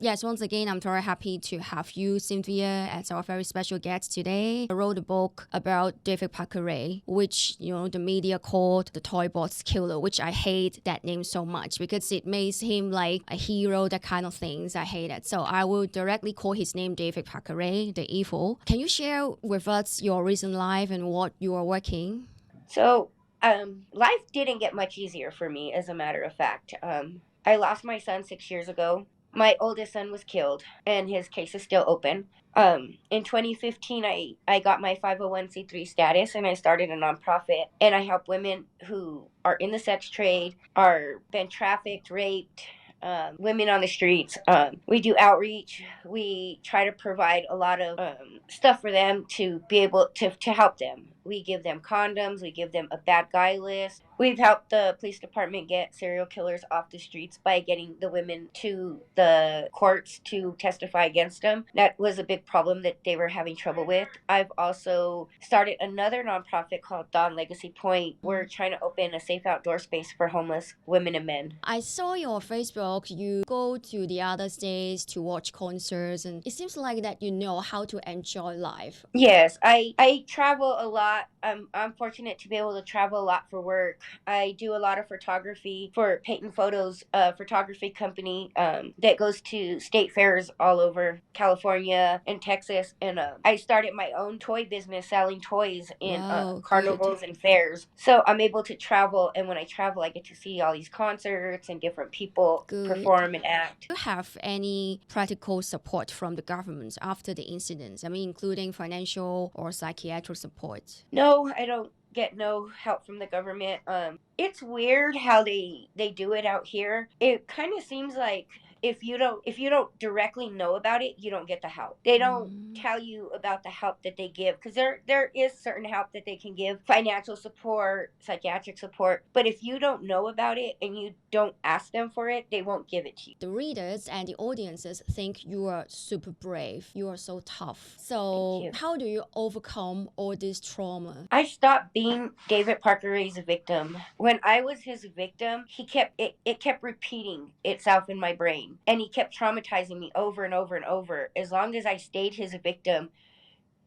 Yes, once again, I'm very happy to have you, Cynthia, as our very special guest today. I wrote a book about David Parker Ray, which, the media called the Toy Box Killer, which I hate that name so much because it makes him like a hero, that kind of things. I hate it. So I will directly call his name David Parker Ray, the evil. Can you share with us your recent life and what you are working? So, life didn't get much easier for me, as a matter of fact. I lost my son 6 years ago. My oldest son was killed, and his case is still open. In 2015, I got my 501c3 status, and I started a nonprofit, and I help women who are in the sex trade, are been trafficked, raped, women on the streets. We do outreach. We try to provide a lot of stuff for them to be able to help them. We give them condoms. We give them a bad guy list. We've helped the police department get serial killers off the streets by getting the women to the courts to testify against them. That was a big problem that they were having trouble with. I've also started another nonprofit called Dawn Legacy Point. We're trying to open a safe outdoor space for homeless women and men. I saw your Facebook, you go to the other states to watch concerts, and it seems like that you know how to enjoy life. Yes, I travel a lot. I'm fortunate to be able to travel a lot for work. I do a lot of photography for Peyton Photos, a photography company that goes to state fairs all over California and Texas. And I started my own toy business selling toys in Wow, good. carnivals and fairs. So I'm able to travel, and when I travel, I get to see all these concerts and different people Good. perform and act. Do you have any practical support from the government after the incidents? I mean, including financial or psychiatric support? No, I don't get no help from the government. It's weird how they do it out here. It kind of seems like if you don't directly know about it, you don't get the help. They don't tell you about the help that they give, because there is certain help that they can give, financial support, psychiatric support, but if you don't know about it and you don't ask them for it, they won't give it to you. The readers and the audiences think you are super brave. You are so tough. Thank So, you. how do you overcome all this trauma? I stopped being David Parker Ray's victim. When I was his victim, it kept repeating itself in my brain, and he kept traumatizing me over and over and over as long as I stayed his victim.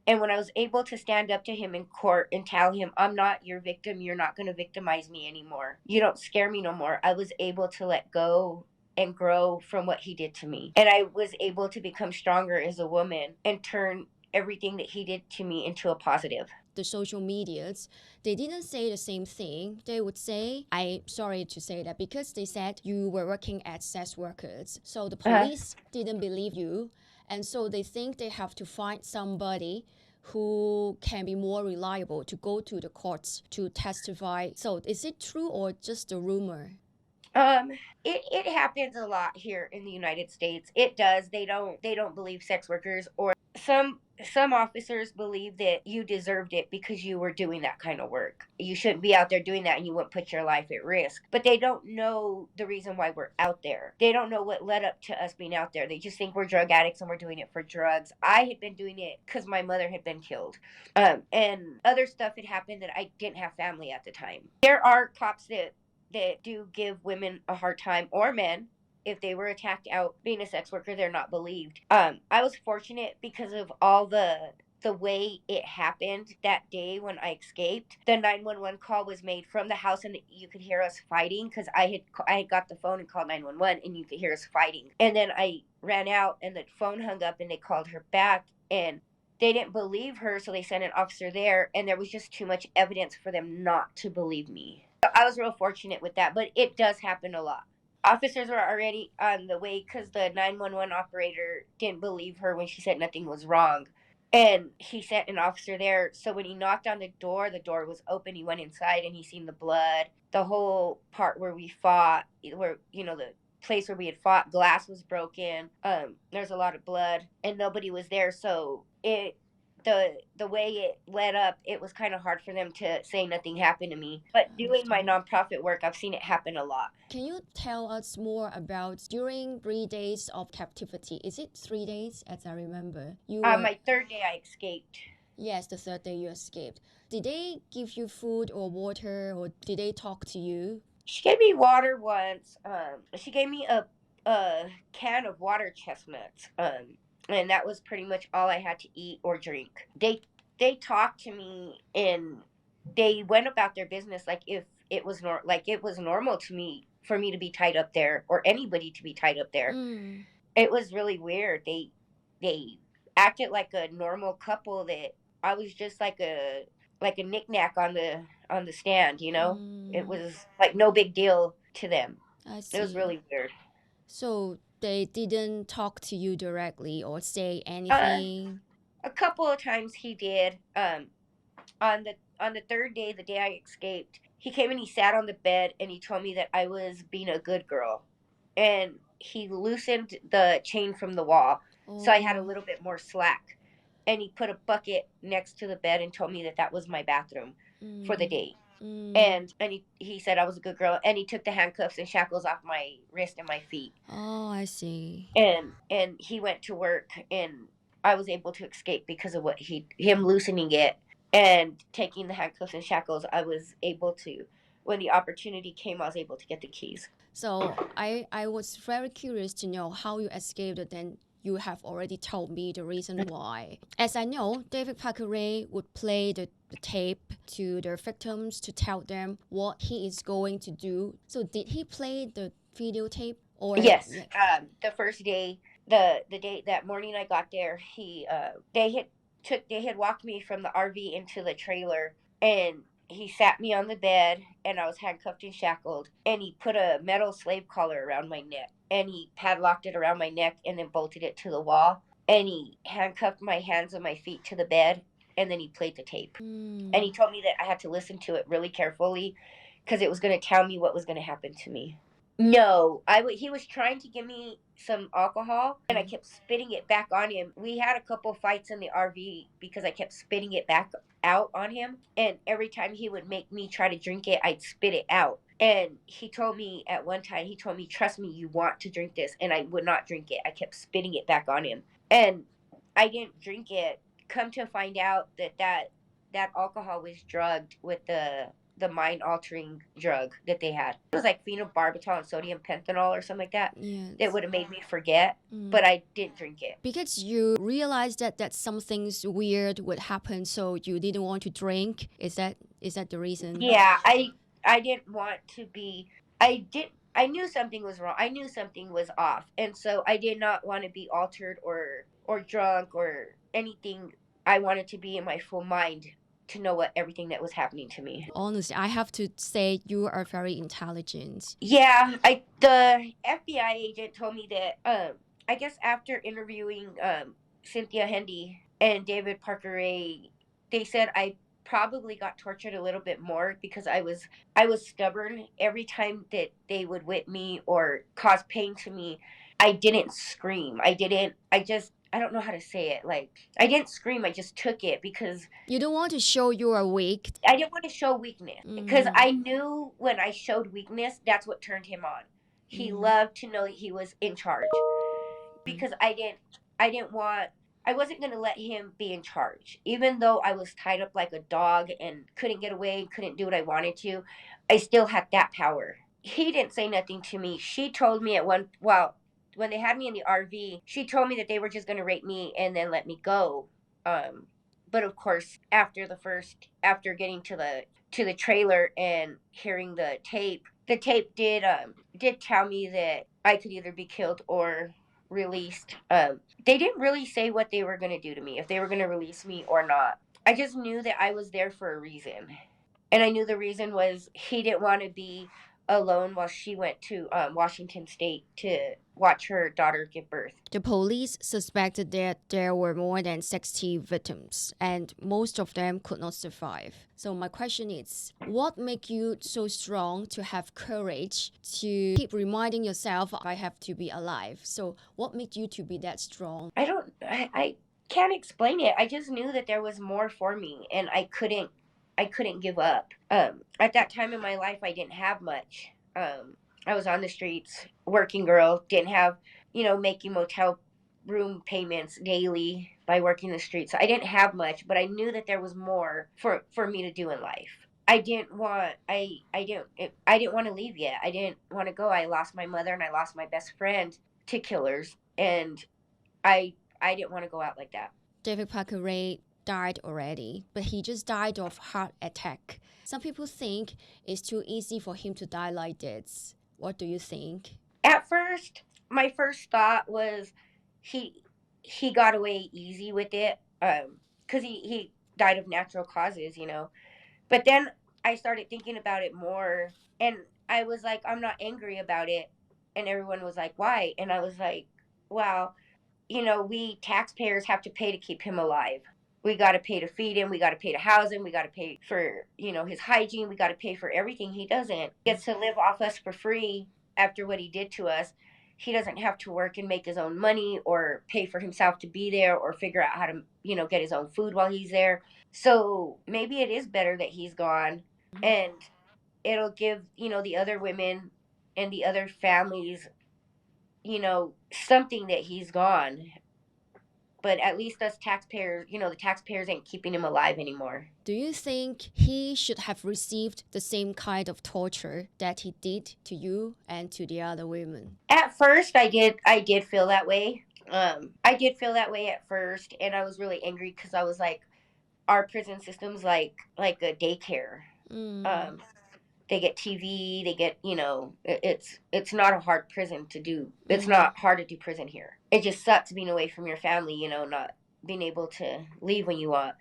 And when I was able to stand up to him in court and tell him, I'm not your victim, you're not going to victimize me anymore, you don't scare me no more, I was able to let go and grow from what he did to me. And I was able to become stronger as a woman and turn everything that he did to me into a positive. The social medias, they didn't say the same thing. They would say, I'm sorry to say that, because they said you were working as sex workers. So the Uh-huh. police didn't believe you. And so they think they have to find somebody who can be more reliable to go to the courts to testify. So is it true or just a rumor? Um, it happens a lot here in the United States. It does. They don't believe sex workers, or some officers believe that you deserved it because you were doing that kind of work. You shouldn't be out there doing that, and you wouldn't put your life at risk. But they don't know the reason why we're out there. They don't know what led up to us being out there. They just think we're drug addicts and we're doing it for drugs. I had been doing it because my mother had been killed. And other stuff had happened that I didn't have family at the time. There are cops that do give women a hard time, or men. If they were attacked out being a sex worker, they're not believed. I was fortunate because of all the way it happened that day when I escaped. The 911 call was made from the house, and you could hear us fighting, because I had got the phone and called 911, and you could hear us fighting. And then I ran out, and the phone hung up, and they called her back, and they didn't believe her, so they sent an officer there, and there was just too much evidence for them not to believe me. I was real fortunate with that, but it does happen a lot. Officers were already on the way because the 911 operator didn't believe her when she said nothing was wrong. And he sent an officer there. So when he knocked on the door was open. He went inside and he seen the blood. The whole part where we fought, where, the place where we had fought, glass was broken. There's a lot of blood and nobody was there. So the way it led up, it was kind of hard for them to say nothing happened to me. But doing my nonprofit work, I've seen it happen a lot. Can you tell us more about during 3 days of captivity? Is it 3 days, as I remember? You were My third day, I escaped. Yes, the third day you escaped. Did they give you food or water, or did they talk to you? She gave me water once. She gave me a can of water chestnuts. And that was pretty much all I had to eat or drink. They talked to me and they went about their business like if it was like it was normal to me for me to be tied up there or anybody to be tied up there. Mm. It was really weird. They acted like a normal couple that I was just like a knickknack on the stand, you know? It Mm. was like no big deal to them. I It was see. really weird. So they didn't talk to you directly or say Uh, anything? a couple of times he did. On the third day, the day I escaped, he came and he sat on the bed and he told me that I was being a good girl, and he loosened the chain from the wall, so I had a Oh. little bit more slack. And he put a bucket next to the bed and told me that that was my bathroom for the Mm. day. Mm. And he said I was a good girl, and he took the handcuffs and shackles off my wrist and my feet, Oh, I see. and he went to work, and I was able to escape because of what him loosening it and taking the handcuffs and shackles. I was able to, when the opportunity came, I was able to get the keys. So I was very curious to know how you escaped. Then you have already told me the reason why. As I know, David Parker Ray would play the tape to their victims to tell them what he is going to do. So did he play the videotape or Yes. yeah? The first day, the day that morning I got there, they had walked me from the RV into the trailer, and he sat me on the bed, and I was handcuffed and shackled, and he put a metal slave collar around my neck, and he padlocked it around my neck and then bolted it to the wall, and he handcuffed my hands and my feet to the bed, and then he played the tape. And Mm. he told me that I had to listen to it really carefully because it was going to tell me what was going to happen to me. No, he was trying to give me some alcohol, and I kept spitting it back on him. We had a couple fights in the RV because I kept spitting it back out on him, and every time he would make me try to drink it, I'd spit it out. And he told me at one time, he told me, "Trust me, you want to drink this," and I would not drink it. I kept spitting it back on him, and I didn't drink it. Come to find out that alcohol was drugged with the mind altering drug that they had. It was like phenobarbital and sodium pentanol or something like that. That Yes. would have made me forget, Mm. but I didn't drink it. Because you realized that something's weird would happen, so you didn't want to drink. Is that the reason? Yeah, I didn't want to be. I knew something was wrong. I knew something was off, and so I did not want to be altered or drunk or anything. I wanted to be in my full mind to know what everything that was happening to me. Honestly, I have to say you are very intelligent. Yeah, the FBI agent told me that I guess after interviewing Cynthia Hendy and David Parker Ray, they said I probably got tortured a little bit more because I was stubborn. Every time that they would whip me or cause pain to me, I didn't scream. I don't know how to say it. Like, I didn't scream. I just took it because You don't want to show you are weak. I didn't want to show weakness because Mm. I knew when I showed weakness, that's what turned him on. He loved to know that he was in charge because I wasn't going to let him be in charge. Even though I was tied up like a dog and couldn't get away and couldn't do what I wanted to, I still had that power. He didn't say nothing to me. She told me when they had me in the RV, she told me that they were just going to rape me and then let me go. Um, but of course, after getting to the trailer and hearing the tape did tell me that I could either be killed or released. They didn't really say what they were going to do to me, if they were going to release me or not. I just knew that I was there for a reason. And I knew the reason was he didn't want to be alone while she went to Washington State to watch her daughter give birth. The police suspected that there were more than 60 victims, and most of them could not survive. So my question is, what makes you so strong to have courage to keep reminding yourself, I have to be alive? So what made you to be that strong? I can't explain it. I just knew that there was more for me, and I couldn't give up. At that time in my life, I didn't have much. I was on the streets, working girl, didn't have, making motel room payments daily by working the streets. So I didn't have much, but I knew that there was more for me to do in life. I didn't want I didn't want to leave yet. I didn't want to go. I lost my mother and I lost my best friend to killers, and I didn't want to go out like that. David Parker Ray died already, but he just died of heart attack. Some people think it's too easy for him to die like this. What do you think? At first, my first thought was he he got away easy with it, cuz he died of natural causes, you know. But then I started thinking about it more, and I was like, I'm not angry about it. And everyone was like, why? And I was like, well, you know, we taxpayers have to pay to keep him alive. We got to pay to feed him. We got to pay to house him. We got to pay for, you know, his hygiene. We got to pay for everything he doesn't. He gets to live off us for free after what he did to us. He doesn't have to work and make his own money or pay for himself to be there or figure out how to, you know, get his own food while he's there. So maybe it is better that he's gone, and it'll give, you know, the other women and the other families, you know, something that he's gone. But at least us taxpayers, you know, the taxpayers ain't keeping him alive anymore. Do you think he should have received the same kind of torture that he did to you and to the other women? At first, I did feel that way. I did feel that way at first, and I was really angry because I was like, our prison system's like a daycare. Um, they get TV, they get, you know, it's not a hard prison to do. It's not hard to do prison here. It just sucks being away from your family, you know, not being able to leave when you want.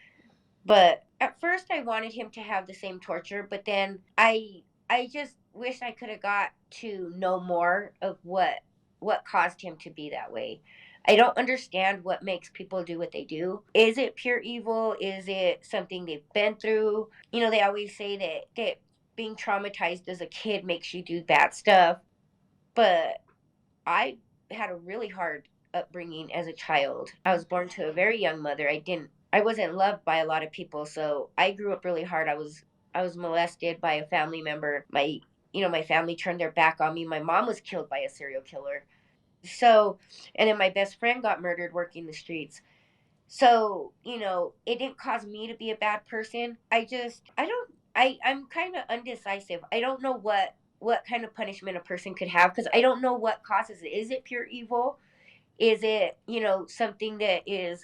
But at first I wanted him to have the same torture, but then I just wish I could have got to know more of what caused him to be that way. I don't understand what makes people do what they do. Is it pure evil? Is it something they've been through? You know, they always say that being traumatized as a kid makes you do bad stuff. But I had a really hard upbringing as a child. I was born to a very young mother. I wasn't loved by a lot of people, so I grew up really hard. I was molested by a family member. My family turned their back on me. My mom was killed by a serial killer. So, and then my best friend got murdered working the streets. So, you know, it didn't cause me to be a bad person. I'm kind of undecisive. I don't know what kind of punishment a person could have because I don't know what causes it. Is it pure evil? Is it, you know, something that is,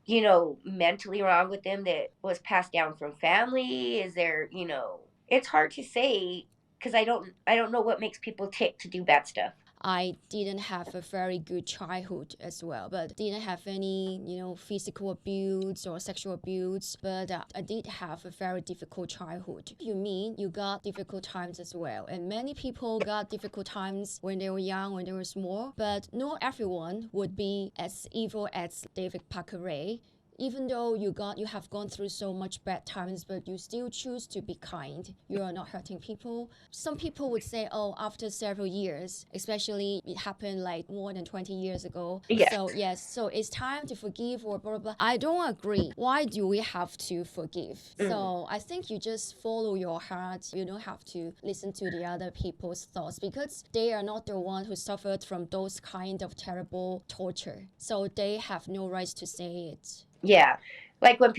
you know, mentally wrong with them that was passed down from family? Is there, you know, it's hard to say because I don't know what makes people tick to do bad stuff. I didn't have a very good childhood as well, but didn't have any, physical abuse or sexual abuse. But I did have a very difficult childhood. You mean you got difficult times as well? And many people got difficult times when they were young, when they were small. But not everyone would be as evil as David Parker Ray. Even though you have gone through so much bad times, but you still choose to be kind. You are not hurting people. Some people would say, oh, after several years, especially it happened like more than 20 years ago. Yes. So yes, so it's time to forgive or blah, blah, blah. I don't agree. Why do we have to forgive? So I think you just follow your heart. You don't have to listen to the other people's thoughts because they are not the one who suffered from those kind of terrible torture. So they have no rights to say it. Yeah. Like when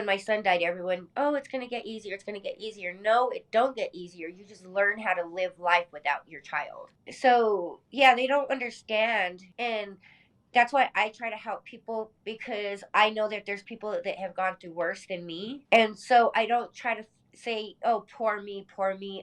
my son died, everyone, oh, it's going to get easier. It's going to get easier. No, it don't get easier. You just learn how to live life without your child. So, yeah, they don't understand. And that's why I try to help people because I know that there's people that have gone through worse than me. And so I don't try to say, oh, poor me,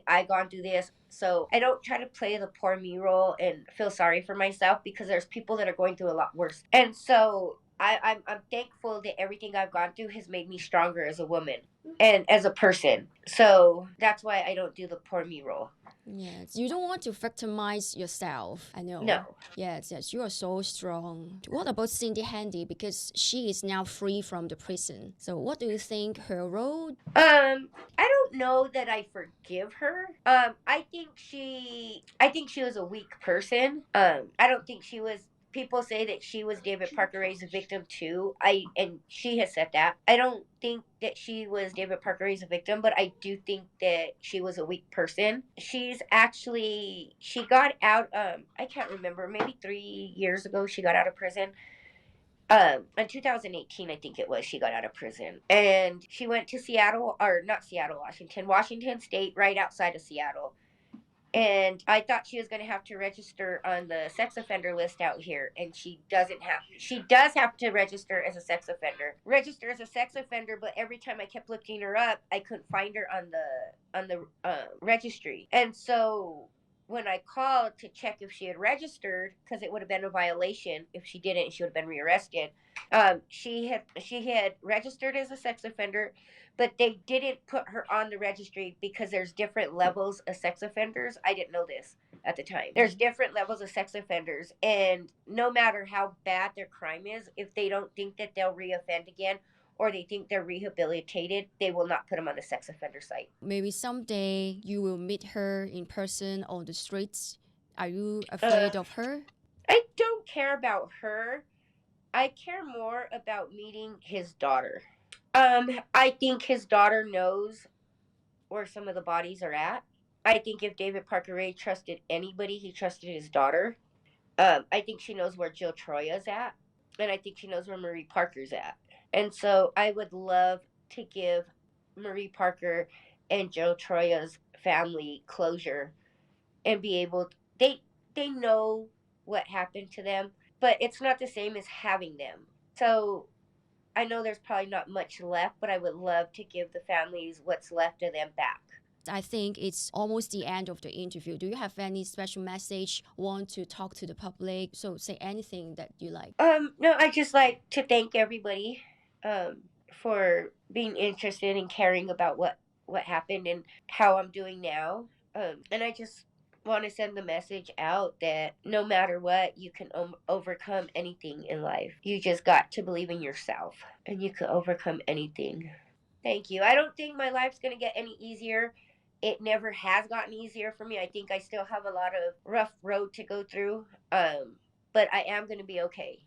I gone through this. So I don't try to play the poor me role and feel sorry for myself because there's people that are going through a lot worse. And so I'm thankful that everything I've gone through has made me stronger as a woman and as a person. So that's why I don't do the poor me role. Yes, you don't want to victimize yourself. I know. No. Yes, you are so strong. What about Cindy Handy? Because she is now free from the prison. So what do you think her role? I don't know that I forgive her. I think she was a weak person. I don't think she was. People say that she was David Parker Ray's victim too. And she has said that. I don't think that she was David Parker Ray's victim, but I do think that she was a weak person. She got out. I can't remember. Maybe 3 years ago, she got out of prison. In 2018, I think it was, she got out of prison. And she went to Seattle, or not Seattle, Washington State, right outside of Seattle. And I thought she was going to have to register on the sex offender list out here, and she doesn't have. She does have to register as a sex offender. Register as a sex offender, but every time I kept looking her up, I couldn't find her on the registry. And so when I called to check if she had registered, because it would have been a violation if she didn't, she would have been rearrested. She had registered as a sex offender, but they didn't put her on the registry because there's different levels of sex offenders. I didn't know this at the time. There's different levels of sex offenders, and no matter how bad their crime is, if they don't think that they'll reoffend again or they think they're rehabilitated, they will not put them on the sex offender site. Maybe someday you will meet her in person on the streets. Are you afraid of her? I don't care about her. I care more about meeting his daughter. I think his daughter knows where some of the bodies are at. I think if David Parker Ray trusted anybody, he trusted his daughter. I think she knows where Jill Troya's at, and I think she knows where Marie Parker's at. And so I would love to give Marie Parker and Jill Troya's family closure and be able. They know what happened to them, but it's not the same as having them. So I know there's probably not much left, but I would love to give the families what's left of them back. I think it's almost the end of the interview. Do you have any special message want to talk to the public? So say anything that you like. No, I just like to thank everybody for being interested and caring about what happened and how I'm doing now. And I just want to send the message out that no matter what, you can overcome anything in life. You just got to believe in yourself, and you can overcome anything. Thank you. I don't think my life's going to get any easier. It never has gotten easier for me. I think I still have a lot of rough road to go through. But I am going to be okay.